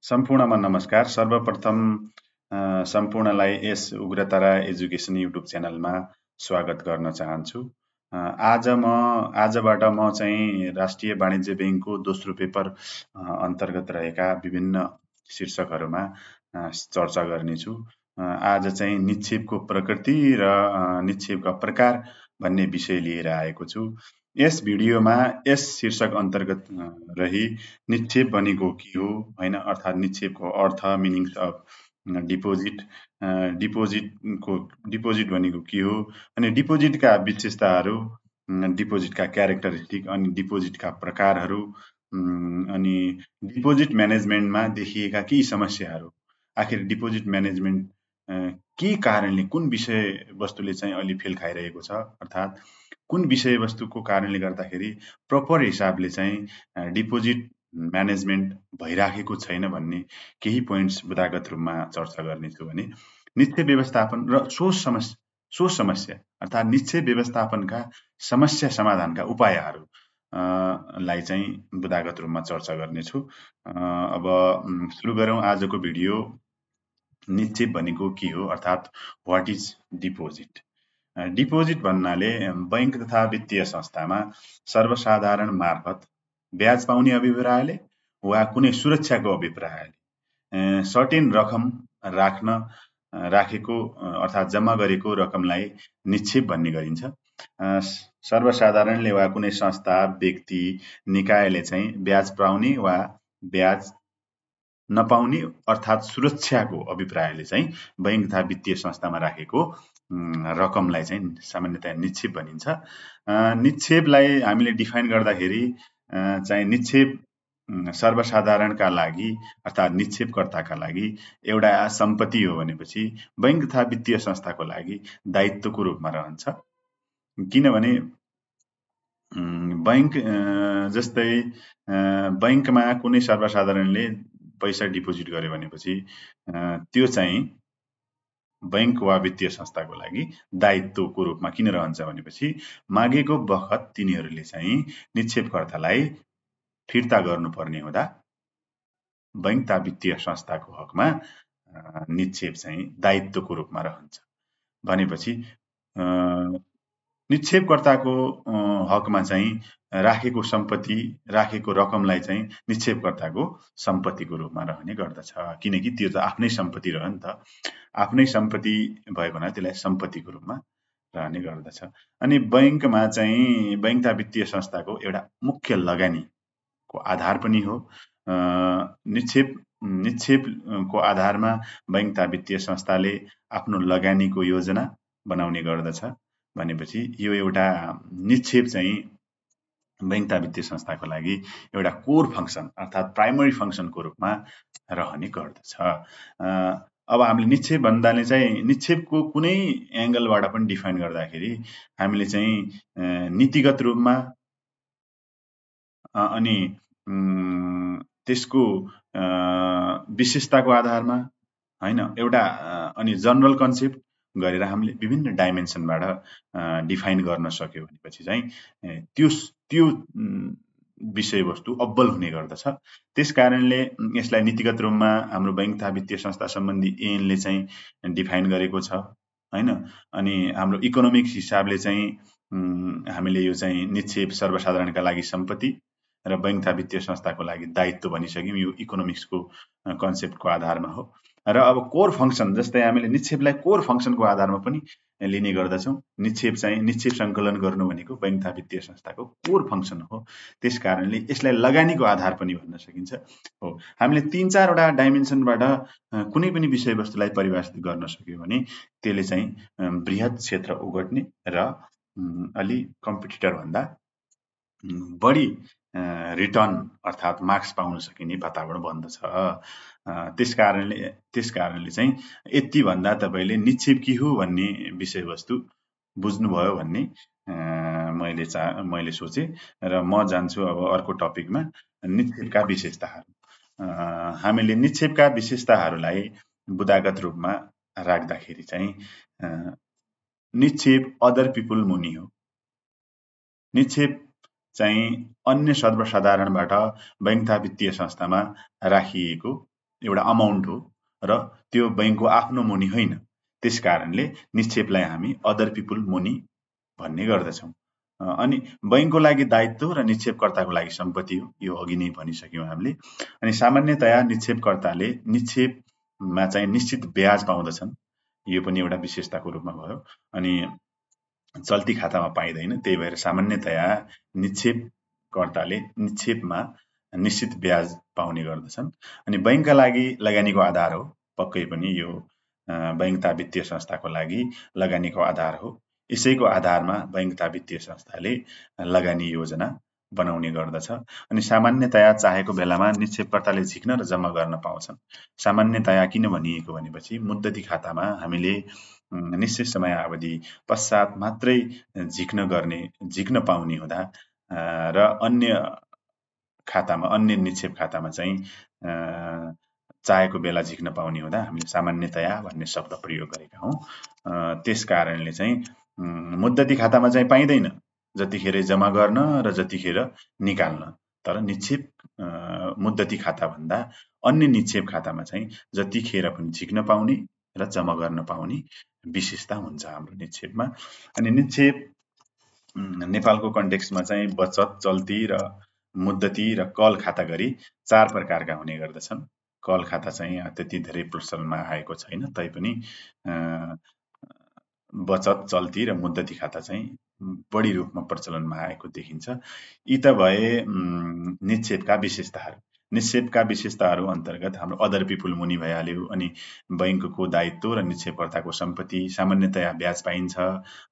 सम्पूर्णमा नमस्कार। सर्वप्रथम सम्पूर्णलाई यस उग्रतारा एजुकेसन युट्युब च्यानलमा स्वागत गर्न चाहन्छु। आजबाट म चाहिँ राष्ट्रिय वाणिज्य बैंकको दोस्रो पेपर अन्तर्गत रहेका विभिन्न शीर्षकहरूमा चर्चा गर्नेछु। आज चाहिँ निक्षेपको प्रकृति र निक्षेपका प्रकार भन्ने विषय लिएर आएको छु। यस भिडियोमा यस शीर्षक अन्तर्गत रही निक्षेप भनेको के हो हैन, अर्थात् निक्षेपको अर्थ, मिनिङ्स अफ डिपोजिट, डिपोजिट भनेको के हो, अनि डिपोजिटका विशेषताहरू, डिपोजिटका क्यारेक्टरिस्टिक, अनि डिपोजिटका प्रकारहरू, अनि डिपोजिट म्यानेजमेन्टमा देखिएका केही समस्याहरू। आखिर डिपोजिट म्यानेजमेन्ट के कारणले, कुन विषयवस्तुले चाहिँ अलि फेल खाइरहेको छ, अर्थात् कुन विषयवस्तुको कारणले गर्दाखेरि प्रपर हिसाबले चाहिँ डिपोजिट म्यानेजमेन्ट भइराखेको छैन भन्ने केही पोइन्ट्स बुदागत रूपमा चर्चा गर्नेछु भने निक्षेप व्यवस्थापन र सो समस्या अर्थात् निक्षेप व्यवस्थापनका समस्या समाधानका उपायहरू लाई चाहिँ बुदागत रूपमा चर्चा गर्नेछु। अब सुरु गरौँ आजको भिडियो। निक्षेप भनेको के हो, अर्थात् व्हाट इज डिपोजिट। डिपोजिट भन्नाले बैंक तथा वित्तीय संस्थामा सर्वसाधारण मार्फत ब्याज पाउने अभिप्रायले वा कुनै सुरक्षाको अभिप्रायले सर्टेन रकम राखेको अर्थात् जम्मा गरेको रकमलाई निक्षेप भन्ने गरिन्छ। सर्वसाधारणले वा कुनै संस्था, व्यक्ति, निकायले चाहिँ ब्याज पाउने वा ब्याज नपाउने अर्थात् सुरक्षाको अभिप्रायले चाहिँ बैंक तथा वित्तीय संस्थामा राखेको रकमलाई चाहिँ सामान्यतया निक्षेप भनिन्छ। निक्षेपलाई हामीले डिफाइन गर्दाखेरि चाहिँ निक्षेप सर्वसाधारणका लागि अर्थात् निक्षेपकर्ताका लागि एउटा सम्पत्ति हो भनेपछि बैंक तथा वित्तीय संस्थाको लागि दायित्वको रूपमा रहन्छ। किनभने बैंक जस्तै बैंकमा कुनै सर्वसाधारणले पैसा डिपोजिट गर्यो भनेपछि त्यो चाहिँ बैंक वा वित्तीय संस्थाको लागि दायित्वको रूपमा किन रहन्छ भनेपछि मागेको बखत तिनीहरूले चाहिँ निक्षेपकर्तालाई फिर्ता गर्नुपर्ने हुँदा बैंक तथा वित्तीय संस्थाको हकमा निक्षेप चाहिँ दायित्वको रूपमा रहन्छ। भनेपछि निक्षेपकर्ताको हकमा चाहिँ राखेको सम्पत्ति, राखेको रकमलाई चाहिँ निक्षेपकर्ताको सम्पत्तिको रूपमा रहने गर्दछ। किनकि त्यो त आफ्नै सम्पत्ति रह्यो नि त, आफ्नै सम्पत्ति भएको हुनाले त्यसलाई सम्पत्तिको रूपमा रहने गर्दछ। अनि बैंकमा चाहिँ बैंक तथा वित्तीय संस्थाको एउटा मुख्य लगानीको आधार पनि हो। निक्षेपको आधारमा बैंक तथा वित्तीय संस्थाले आफ्नो लगानीको योजना बनाउने गर्दछ। भनेपछि यो एउटा निक्षेप चाहिँ बैंक तथा वित्तीय संस्थाको लागि एउटा कोर फंक्सन अर्थात् प्राइमरी फंक्सनको रूपमा रहने गर्दछ। अब हामीले निक्षेप भन्दाले चाहिँ निक्षेपको कुनै एंगलबाट पनि डिफाइन गर्दाखेरि हामीले चाहिँ नीतिगत रूपमा अनि त्यसको विशेषताको आधारमा हैन एउटा अनि जनरल कन्सेप्ट गरेर हामीले विभिन्न डाइमेन्सनबाट डिफाइन गर्न सक्यो भनेपछि चाहिँ त्यो विषयवस्तु अब्बल हुने गर्दछ। त्यसकारणले यसलाई नीतिगत रूपमा हाम्रो बैंक तथा वित्तीय संस्था सम्बन्धी ऐनले चाहिँ डिफाइन गरेको छ हैन। अनि हाम्रो इकोनोमिक्स हिसाबले चाहिँ हामीले यो चाहिँ निक्षेप सर्वसाधारणका लागि सम्पत्ति र बैंक तथा वित्तीय संस्थाको लागि दायित्व भनिसक्यौं। यो इकोनोमिक्सको कन्सेप्टको आधारमा हो। र अब कोर फंक्सन जस्तै हामीले निक्षेपलाई कोर फंक्सनको आधारमा पनि लिने गर्दछौं। निक्षेप चाहिँ निक्षेप सङ्कलन गर्नु भनेको बैंक तथा वित्तीय संस्थाको कोर फंक्सन हो। त्यसकारणले यसलाई लगानीको आधार पनि भन्न सकिन्छ हो। हामीले 3-4 वटा डाइमेन्सनबाट कुनै पनि विषयवस्तुलाई परिभाषित गर्न सक्यो भने त्यसले चाहिँ बृहत क्षेत्र ओगट्ने र अलि कम्पिटिटर भन्दा बढी रिटर्न अर्थात् मार्क्स पाउन सकिने वातावरण बन्दछ। त्यसकारणले चाहिँ यति भन्दा तपाईले निक्षेप के हो भन्ने विषयवस्तु बुझ्नुभयो भन्ने मैले सोचे र म जान्छु अब अर्को टपिकमा, निक्षेपका विशेषताहरू। हामीले निक्षेपका विशेषताहरूलाई बुदागत रूपमा राख्दाखेरि चाहिँ निक्षेप अदर पिपुल मुनि हो। निक्षेप चाहिँ अन्य सर्वसाधारणबाट बैंक तथा वित्तीय संस्थामा राखिएको एउटा अमाउन्ट हो र त्यो बैंकको आफ्नो मुनी होइन। त्यसकारणले निक्षेपलाई हामी अदर पिपुल मुनी भन्ने गर्दछौँ। अनि बैंकको लागि दायित्व र निक्षेपकर्ताको लागि सम्पत्ति हो, यो अघि नै भनिसक्यौँ हामीले। अनि सामान्यतया निक्षेपकर्ताले निक्षेपमा चाहिँ निश्चित ब्याज पाउँदछन्, यो पनि एउटा विशेषताको रूपमा भयो। अनि चल्ती खातामा पाइँदैन, त्यही भएर सामान्यतया निक्षेपकर्ताले निक्षेपमा निश्चित ब्याज पाउने गर्दछन्। अनि बैंकका लागि लगानीको आधार हो, पक्कै पनि यो बैंक तथा वित्तीय संस्थाको लागि लगानीको आधार हो। यसैको आधारमा बैंक तथा वित्तीय संस्थाले लगानी योजना बनाउने गर्दछ। अनि सामान्यतया चाहेको बेलामा निक्षेपकर्ताले झिक्न र जम्मा गर्न पाउँछन्। सामान्यतया किन भनिएको भनेपछि मुद्दती खातामा हामीले निश्चित समय अवधि पश्चात मात्रै झिक्न पाउने हुँदा र अन्य खातामा, अन्य निक्षेप खातामा चाहिँ चाहेको बेला झिक्न पाउने हुँदा हामीले सामान्यतया भन्ने शब्द प्रयोग गरेका हौँ। त्यस कारणले चाहिँ मुद्दती खातामा चाहिँ पाइँदैन, जतिखेर जम्मा गर्न र जतिखेर निकाल्न। तर निक्षेप मुद्दती खाता भन्दा अन्य निक्षेप खातामा चाहिँ जतिखेर पनि झिक्न पाउने र जम्मा गर्न पाउने विशेषता हुन्छ हाम्रो निक्षेपमा। अनि निक्षेप नेपालको कन्टेक्स्टमा चाहिँ बचत, चल्ती र मुद्दती र कल खाता गरी 4 प्रकारका हुने गर्दछन्। कल खाता चाहिँ त्यति धेरै प्रचलनमा आएको छैन, तैपनि बचत, चल्ती र मुद्दती खाता चाहिँ बढी रूपमा प्रचलनमा आएको देखिन्छ। यी त भए निक्षेपका विशेषताहरू। निक्षेपका विशेषताहरू अन्तर्गत हाम्रो अदर पिपुल मुनि भइहाल्यो। अनि बैंकको दायित्व र निक्षेपकर्ताको सम्पत्ति, सामान्यतया ब्याज पाइन्छ।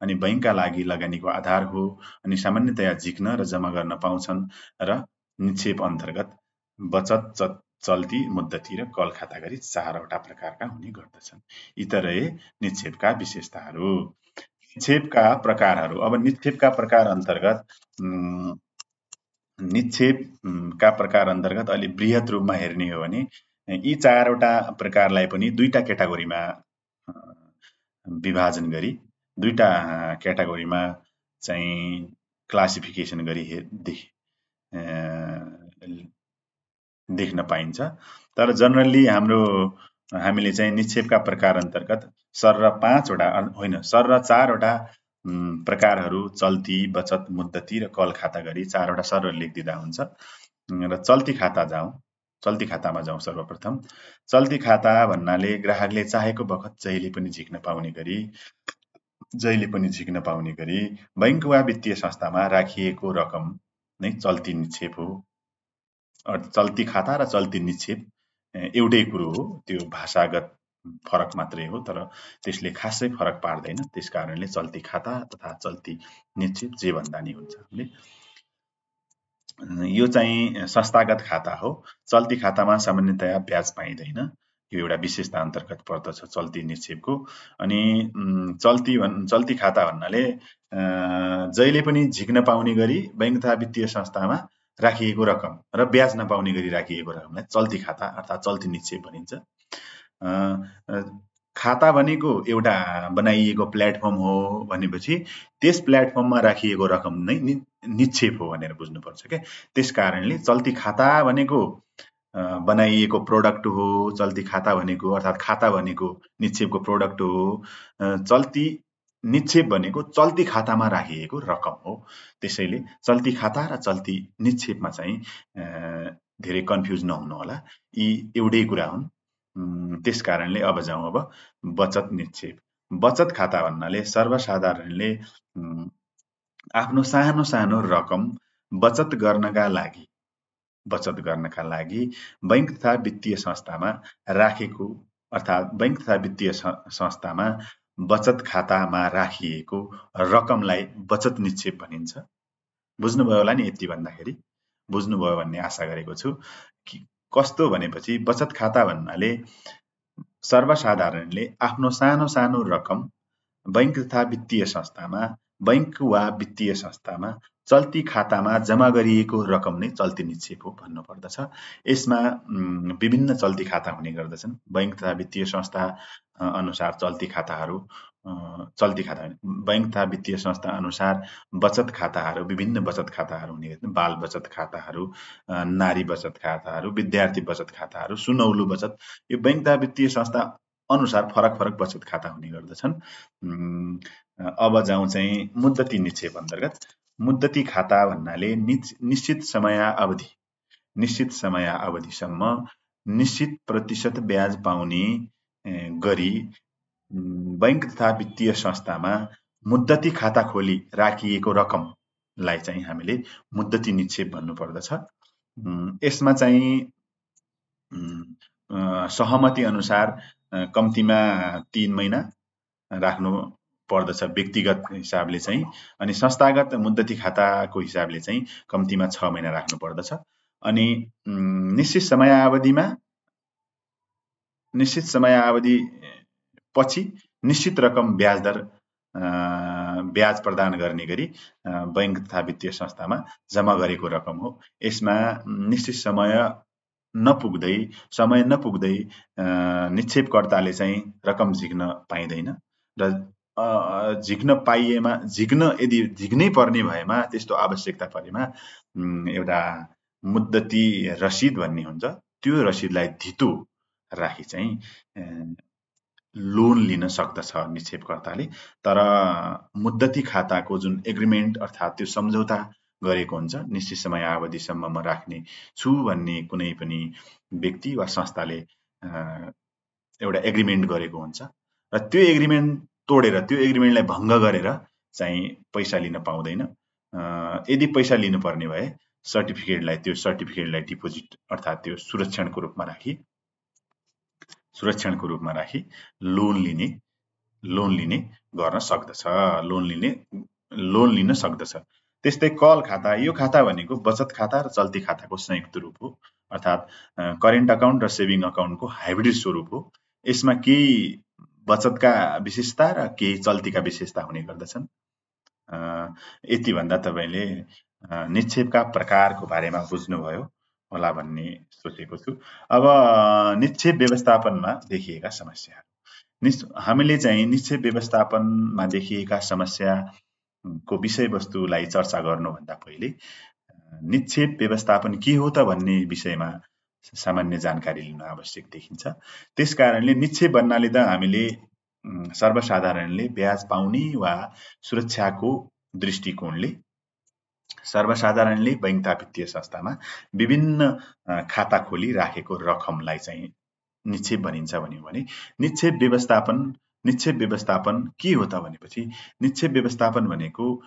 अनि बैंकका लागि लगानीको आधार हो। अनि सामान्यतया झिक्न र जम्मा गर्न पाउँछन्। र निक्षेप अन्तर्गत बचत, चल्ती, मुद्दती र कल खाता गरी 4वटा प्रकारका हुने गर्दछन्। यी त रहे निक्षेपका विशेषताहरू। निक्षेपका प्रकारहरू। अब निक्षेपका प्रकार अन्तर्गत अलि बृहत रूपमा हेर्ने हो भने यी 4वटा प्रकारलाई पनि 2टा क्याटेगोरीमा विभाजन गरी 2टा क्याटेगोरीमा चाहिँ क्लासिफिकेसन गरी देख्न पाइन्छ। तर जनरली हामीले चाहिँ निक्षेपका प्रकार अन्तर्गत सरर 5वटा होइन, सरर 4वटा प्रकारहरू चल्ती, बचत, मुद्दती र कल खाता गरी 4वटा सरर लेखिदिँदा हुन्छ। र चल्ती खातामा जाउँ सर्वप्रथम। चल्ती खाता भन्नाले ग्राहकले चाहेको बखत जहिले पनि झिक्न पाउने गरी बैंक वा वित्तीय संस्थामा राखिएको रकम नै चल्ती निक्षेप हो। चल्ती खाता र चल्ती निक्षेप एउटै कुरो हो, त्यो भाषागत फरक मात्रै हो, तर त्यसले खासै फरक पार्दैन। त्यसकारणले चल्ती खाता तथा चल्ती निक्षेप जे भन्दा नि हुन्छ। यो चाहिँ संस्थागत खाता हो। चल्ती खातामा सामान्यतया ब्याज पाइँदैन, यो एउटा विशेषता अन्तर्गत पर्दछ चल्ती निक्षेपको। अनि चल्ती खाता भन्नाले जहिले पनि झिक्न पाउने गरी बैंक तथा वित्तीय संस्थामा राखिएको रकम र ब्याज नपाउने गरी राखिएको रकमलाई चल्ती खाता अर्थात् चल्ती निक्षेप भनिन्छ। खाता भनेको एउटा बनाइएको प्लेटफर्म हो भनेपछि त्यस प्लेटफर्ममा राखिएको रकम नै निक्षेप हो भनेर बुझ्नुपर्छ क्या। त्यसकारणले चल्ती खाता भनेको बनाइएको प्रोडक्ट हो, चल्ती खाता भनेको अर्थात् खाता भनेको निक्षेपको प्रोडक्ट हो। चल्ती निक्षेप भनेको चल्ती खातामा राखिएको रकम हो। त्यसैले चल्ती खाता र चल्ती निक्षेपमा चाहिँ धेरै कन्फ्युज नहुनु होला, यी एउटै कुरा हुन्। त्यसकारणले अब जाउँ बचत निक्षेप। बचत खाता भन्नाले सर्वसाधारणले आफ्नो सानो सानो रकम बचत गर्नका लागि बैंक तथा वित्तीय संस्थामा राखेको अर्थात् बैंक तथा वित्तीय संस्थामा बचत खातामा राखिएको रकमलाई बचत निक्षेप भनिन्छ। बुझ्नुभयो होला नि, यति भन्दाखेरि बुझ्नुभयो भन्ने आशा गरेको छु। कस्तो भनेपछि बचत खाता भन्नाले सर्वसाधारणले आफ्नो सानो सानो रकम बैंक तथा वित्तीय संस्थामा, बैंक वा वित्तीय संस्थामा चल्ती खातामा जम्मा गरिएको रकम नै चल्ती निक्षेप हो भन्नु पर्दछ। यसमा विभिन्न चल्ती खाता हुने गर्दछन्। बैंक तथा वित्तीय संस्था अनुसार चल्ती खाताहरू चल्ती खाता बैंक तथा वित्तीय संस्था अनुसार बचत खाताहरू, विभिन्न बचत खाताहरू हुने गर्छन्। बाल बचत खाताहरू, नारी बचत खाताहरू, विद्यार्थी बचत खाताहरू, सुनौलो बचत, यो बैंक तथा वित्तीय संस्था अनुसार फरक फरक बचत खाता हुने गर्दछन्। अब जाउँ चाहिँ मुद्दती निक्षेप अन्तर्गत। मुद्दती खाता भन्नाले निश्चित समयावधिसम्म निश्चित प्रतिशत ब्याज पाउने गरी बैंक तथा वित्तीय संस्थामा मुद्दती खाता खोली राखिएको रकमलाई चाहिँ हामीले मुद्दती निक्षेप भन्नुपर्दछ। यसमा चाहिँ सहमति अनुसार कम्तीमा 3 महिना राख्नु पर्दछ व्यक्तिगत हिसाबले चाहिँ, अनि संस्थागत मुद्दती खाताको हिसाबले चाहिँ कम्तीमा 6 महिना राख्नु पर्दछ। अनि निश्चित समयावधि पछि निश्चित रकम ब्याज प्रदान गर्ने गरी बैंक तथा वित्तीय संस्थामा जम्मा गरेको रकम हो। यसमा निश्चित समय नपुग्दै निक्षेपकर्ताले चाहिँ रकम झिक्न पाइँदैन र यदि झिक्नै पर्ने भएमा, त्यस्तो आवश्यकता परेमा एउटा मुद्दती रसिद भन्ने हुन्छ, त्यो रसिदलाई धितो राखी चाहिँ लोन लिन सक्दछ निक्षेपकर्ताले। तर मुद्दती खाताको जुन एग्रिमेन्ट अर्थात् त्यो सम्झौता गरेको हुन्छ, निश्चित समयावधिसम्म म राख्ने छु भन्ने कुनै पनि व्यक्ति वा संस्थाले एउटा एग्रिमेन्ट गरेको हुन्छ र त्यो एग्रिमेन्ट तोडेर, त्यो एग्रिमेन्टलाई भङ्ग गरेर चाहिँ पैसा लिन पाउँदैन। यदि पैसा लिनुपर्ने भए त्यो सर्टिफिकेटलाई डिपोजिट अर्थात् त्यो सुरक्षणको रूपमा राखी लोन लिने गर्न सक्दछ, लोन लिन सक्दछ। त्यस्तै कल खाता, यो खाता भनेको बचत खाता र चल्ती खाताको संयुक्त रूप हो, अर्थात् करेन्ट अकाउन्ट र सेभिङ अकाउन्टको हाइब्रिड स्वरूप हो। यसमा केही बचतका विशेषता र केही चल्तीका विशेषता हुने गर्दछन्। यति भन्दा तपाईँले निक्षेपका प्रकारको बारेमा बुझ्नुभयो होला भन्ने सोचेको छु। अब निक्षेप व्यवस्थापनमा देखिएका समस्याहरू, हामीले चाहिँ निक्षेप व्यवस्थापनमा देखिएका समस्याको विषयवस्तुलाई चर्चा गर्नुभन्दा पहिले निक्षेप व्यवस्थापन के हो त भन्ने विषयमा सामान्य जानकारी लिन आवश्यक देखिन्छ। त्यसकारणले निक्षेप भन्नाले त हामीले सर्वसाधारणले ब्याज पाउने वा सुरक्षाको दृष्टिकोणले सर्वसाधारणले बैंक तथा वित्तीय संस्थामा विभिन्न खाता खोली राखेको रकमलाई चाहिँ निक्षेप भनिन्छ भन्यो भने, निक्षेप व्यवस्थापन के हो त भनेपछि निक्षेप व्यवस्थापन भनेको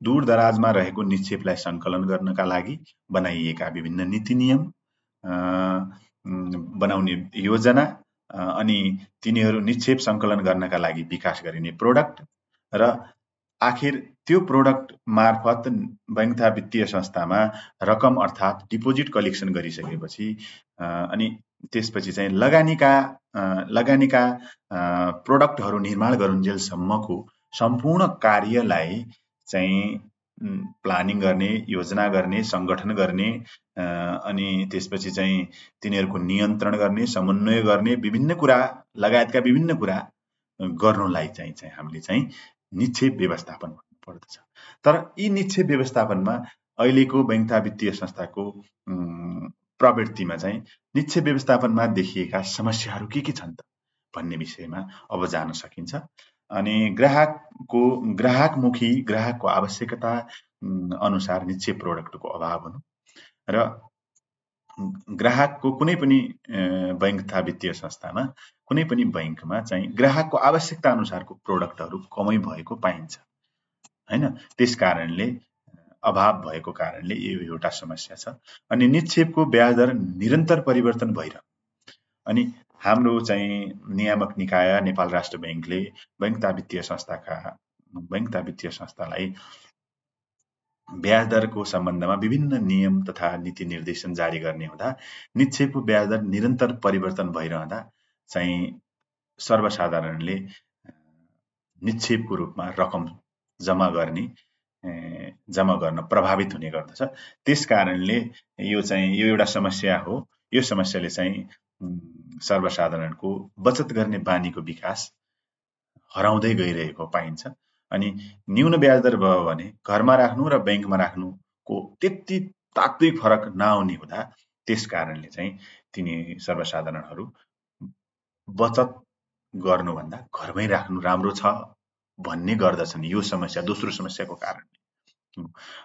दूर दराजमा रहेको निक्षेपलाई सङ्कलन गर्नका लागि बनाइएका विभिन्न नीति नियम, बनाउने योजना, अनि तिनीहरू निक्षेप सङ्कलन गर्नका लागि विकास गरिने प्रोडक्ट र आखिर त्यो प्रोडक्ट मार्फत बैंक तथा वित्तीय संस्थामा रकम अर्थात् डिपोजिट कलेक्सन गरिसकेपछि अनि त्यसपछि चाहिँ लगानीका प्रोडक्टहरू निर्माण गरुन्जेलसम्मको सम्पूर्ण कार्यलाई चाहिँ प्लानिङ गर्ने, योजना गर्ने, सङ्गठन गर्ने, अनि त्यसपछि चाहिँ तिनीहरूको नियन्त्रण गर्ने, समन्वय गर्ने, विभिन्न कुरा लगायतका विभिन्न कुरा गर्नुलाई चाहिँ हामीले चाहिँ निक्षेप व्यवस्थापन भन्नुपर्दछ। तर यी निक्षेप व्यवस्थापनमा अहिलेको बैंक तथा वित्तीय संस्थाको प्रवृत्तिमा चाहिँ निक्षेप व्यवस्थापनमा देखिएका समस्याहरू के छन् त भन्ने विषयमा अब जान सकिन्छ। अनि ग्राहकको आवश्यकता अनुसार निक्षेप प्रोडक्टको अभाव हुनु र ग्राहकको कुनै पनि बैंक तथा वित्तीय संस्थामा, कुनै पनि बैंकमा चाहिँ ग्राहकको आवश्यकता अनुसारको प्रोडक्टहरू कमै भएको पाइन्छ हैन। त्यसकारणले अभाव भएको कारणले यो एउटा समस्या छ। अनि निक्षेपको ब्याज दर निरन्तर परिवर्तन भइरहन्छ। अनि हाम्रो चाहिँ नियामक निकाय नेपाल राष्ट्र बैंकले बैंक तथा वित्तीय संस्थालाई ब्याज दरको सम्बन्धमा विभिन्न नियम तथा नीति निर्देशन जारी गर्ने हुँदा निक्षेपको ब्याज दर निरन्तर परिवर्तन भइरहँदा चाहिँ सर्वसाधारणले निक्षेपको रूपमा रकम जम्मा गर्न प्रभावित हुने गर्दछ। त्यसकारणले यो एउटा समस्या हो। यो समस्याले चाहिँ सर्वसाधारणको बचत गर्ने बानीको विकास हराउँदै गइरहेको पाइन्छ। अनि न्यून ब्याज दर भयो भने घरमा राख्नु र ब्याङ्कमा राख्नुको त्यति तात्विक फरक नआउने हुँदा त्यस कारणले चाहिँ तिनी सर्वसाधारणहरू बचत गर्नुभन्दा घरमै राख्नु राम्रो छ भन्ने गर्दछन्। यो समस्या दोस्रो समस्याको कारण।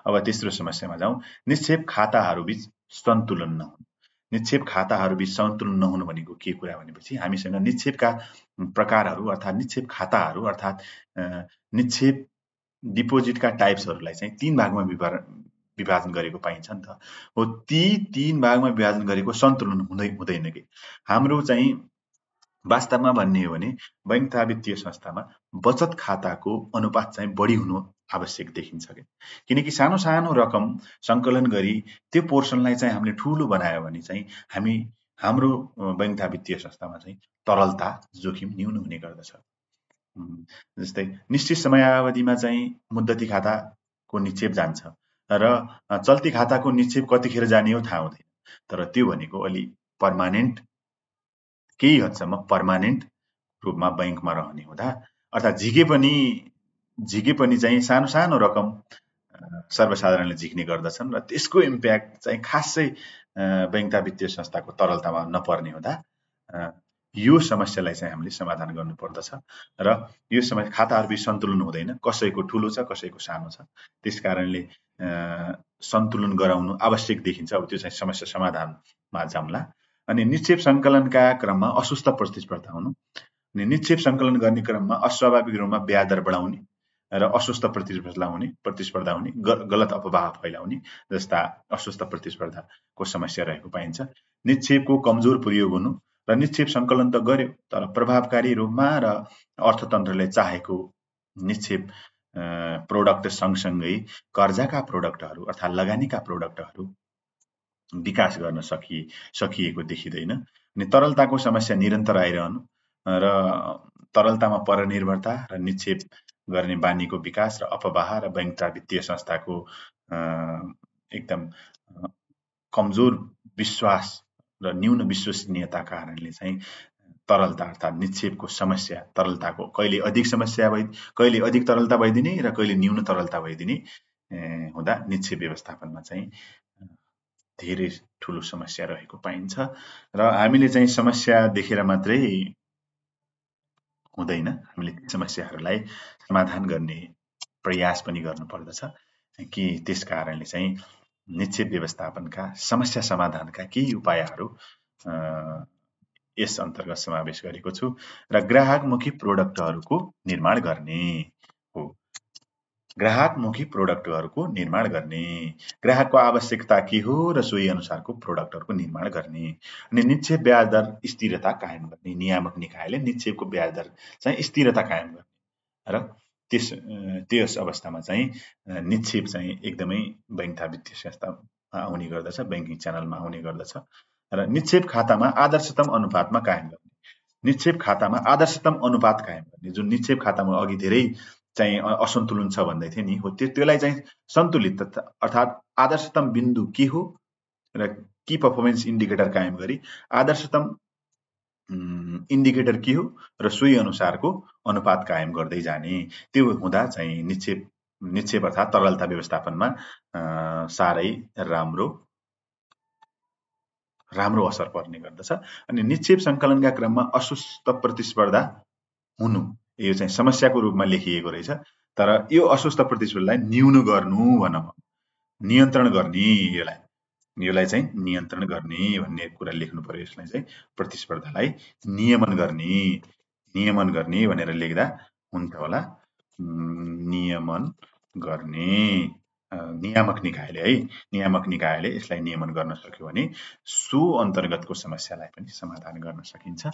अब तेस्रो समस्यामा जाउँ। निक्षेप खाताहरूबीच सन्तुलन नहुनु। निक्षेप खाताहरूबीच सन्तुलन नहुनु भनेको के कुरा भनेपछि हामीसँग निक्षेपका प्रकारहरू अर्थात् निक्षेप खाताहरू अर्थात् निक्षेप डिपोजिटका टाइप्सहरूलाई चाहिँ 3 भागमा विभाजन गरेको पाइन्छ नि त। हो ती 3 भागमा विभाजन गरेको सन्तुलन हुँदैन कि। हाम्रो चाहिँ वास्तवमा भन्ने हो भने बैंक तथा वित्तीय संस्थामा बचत खाताको अनुपात चाहिँ बढी हुनु आवश्यक देखिन्छ के। किनकि सानो सानो रकम सङ्कलन गरी त्यो पोर्सनलाई चाहिँ हामीले ठुलो बनायो भने चाहिँ हाम्रो बैंक तथा वित्तीय संस्थामा चाहिँ तरलता जोखिम न्यून हुने गर्दछ। जस्तै निश्चित समयावधिमा चाहिँ मुद्दती खाताको निक्षेप जान्छ र चल्ती खाताको निक्षेप कतिखेर जाने हो थाहा हुँदैन। तर त्यो भनेको अलि पर्मानेन्ट केही हदसम्म पर्मानेन्ट रूपमा बैंकमा रहने हुँदा अर्थात् झिके पनि चाहिँ सानो सानो रकम सर्वसाधारणले झिक्ने गर्दछन् र त्यसको इम्प्याक्ट चाहिँ खासै बैंक तथा वित्तीय संस्थाको तरलतामा नपर्ने हुँदा यो समस्यालाई चाहिँ हामीले समाधान गर्नुपर्दछ र यो समस्या खाताहरूबीच सन्तुलन हुँदैन। कसैको ठुलो छ कसैको सानो छ। त्यसकारणले सन्तुलन गराउनु आवश्यक देखिन्छ। अब त्यो चाहिँ समस्या समाधानमा जाउँला। अनि निक्षेप सङ्कलनका क्रममा असुस्थ प्रतिस्पर्धा हुनु। अनि निक्षेप सङ्कलन गर्ने क्रममा अस्वाभाविक रूपमा ब्याज दर बढाउने र असुस्थ प्रतिस्पर्धा हुने गलत अफवाह फैलाउने जस्ता असुस्थ प्रतिस्पर्धाको समस्या रहेको पाइन्छ। निक्षेपको कमजोर प्रयोग हुनु र निक्षेप सङ्कलन त गर्यो तर प्रभावकारी रूपमा र अर्थतन्त्रले चाहेको निक्षेप प्रोडक्ट सँगसँगै कर्जाका प्रोडक्टहरू अर्थात् लगानीका प्रोडक्टहरू विकास गर्न सकिएको देखिँदैन। अनि तरलताको समस्या निरन्तर आइरहनु र तरलतामा परनिर्भरता र निक्षेप गर्ने बानीको विकास र अफवाह र बैंक तथा वित्तीय संस्थाको एकदम कमजोर विश्वास र न्यून विश्वसनीयता कारणले चाहिँ तरलता अर्थात् निक्षेपको समस्या तरलताको कहिले अधिक समस्या कहिले अधिक तरलता भइदिने र कहिले न्यून तरलता भइदिने हुँदा निक्षेप व्यवस्थापनमा चाहिँ धेरै ठुलो समस्या रहेको पाइन्छ। र हामीले चाहिँ समस्या देखेर मात्रै हुँदैन, हामीले समस्याहरूलाई समाधान गर्ने प्रयास पनि गर्नुपर्दछ कि त्यस कारणले चाहिँ निक्षेप व्यवस्थापनका समस्या समाधानका केही उपायहरू यस अन्तर्गत समावेश गरेको छु। र ग्राहकमुखी प्रोडक्टहरूको निर्माण गर्ने हो। ग्राहकमुखी प्रोडक्टहरूको निर्माण गर्ने, ग्राहकको आवश्यकता के हो र सोही अनुसारको प्रोडक्टहरूको निर्माण गर्ने। अनि निक्षेप ब्याज दर स्थिरता कायम गर्ने। नियामक निकायले निक्षेपको ब्याज दर चाहिँ स्थिरता कायम गर्ने र त्यस अवस्थामा चाहिँ निक्षेप चाहिँ एकदमै बैंक तथा वित्तीय संस्थामा आउने गर्दछ, ब्याङ्किङ च्यानलमा आउने गर्दछ। र निक्षेप खातामा आदर्शतम अनुपातमा कायम गर्ने। निक्षेप खातामा आदर्शतम अनुपात कायम गर्ने। जुन निक्षेप खातामा अघि धेरै चाहिँ असन्तुलन छ भन्दै थिए नि, हो त्यसलाई चाहिँ सन्तुलित अर्थात् आदर्शतम बिन्दु के हो र की पर्फर्मेन्स इन्डिकेटर कायम गरी आदर्शतम इन्डिकेटर के हो र सोही अनुसारको अनुपात कायम गर्दै जाने। त्यो हुँदा चाहिँ निक्षेप अर्थात् तरलता व्यवस्थापनमा साह्रै राम्रो असर पर्ने गर्दछ। अनि निक्षेप सङ्कलनका क्रममा असुस्थ प्रतिस्पर्धा हुनु यो चाहिँ समस्याको रूपमा लेखिएको रहेछ। तर यो असुस्थ प्रतिस्पर्धालाई न्यून गर्नु भनौँ, नियन्त्रण गर्ने, यसलाई चाहिँ नियन्त्रण गर्ने भन्ने कुरा लेख्नु पर्यो। यसलाई चाहिँ प्रतिस्पर्धालाई नियमन गर्ने भनेर लेख्दा हुन्छ होला। नियमन गर्ने नियामक निकायले यसलाई नियमन गर्न सक्यो भने सो अन्तर्गतको समस्यालाई पनि समाधान गर्न सकिन्छ।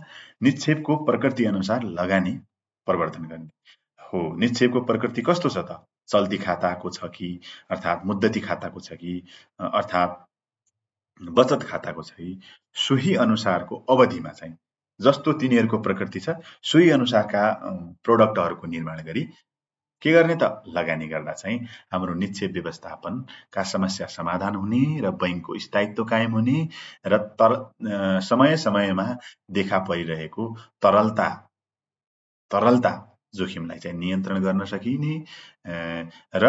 निक्षेपको प्रकृति अनुसार लगानी परिवर्तन गर्ने हो। निक्षेपको प्रकृति कस्तो छ त? चल्ती खाताको छ कि अर्थात् मुद्दती खाताको छ कि अर्थात् बचत खाताको छ कि सोही अनुसारको अवधिमा चाहिँ जस्तो तिनीहरूको प्रकृति छ सोही अनुसारका प्रोडक्टहरूको निर्माण गरी के गर्ने त लगानी गर्दा चाहिँ हाम्रो निक्षेप व्यवस्थापनका समस्या समाधान हुने र बैंकको स्थायित्व कायम हुने र समय समयमा देखा परिरहेको तरलता जोखिमलाई चाहिँ नियन्त्रण गर्न सकिने र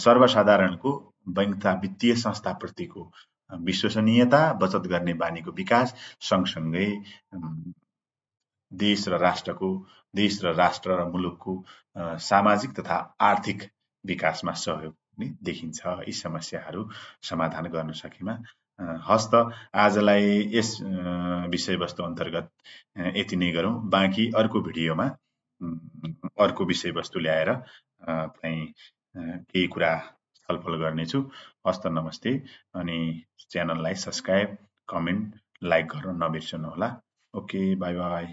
सर्वसाधारणको बैंक तथा वित्तीय संस्थाप्रतिको विश्वसनीयता, बचत गर्ने बानीको विकास सँगसँगै देश र राष्ट्र र मुलुकको सामाजिक तथा आर्थिक विकासमा सहयोग पनि देखिन्छ। यी समस्याहरू समाधान गर्न सकेमा हस्त आजलाई यस विषयवस्तु अन्तर्गत यति नै गरौँ। बाँकी अर्को भिडियोमा अर्को विषयवस्तु ल्याएर चाहिँ केही कुरा छलफल गर्नेछु। हस्त नमस्ते। अनि च्यानललाई सब्स्क्राइब, कमेन्ट, लाइक गर्न नबिर्सनुहोला। Okay, by by.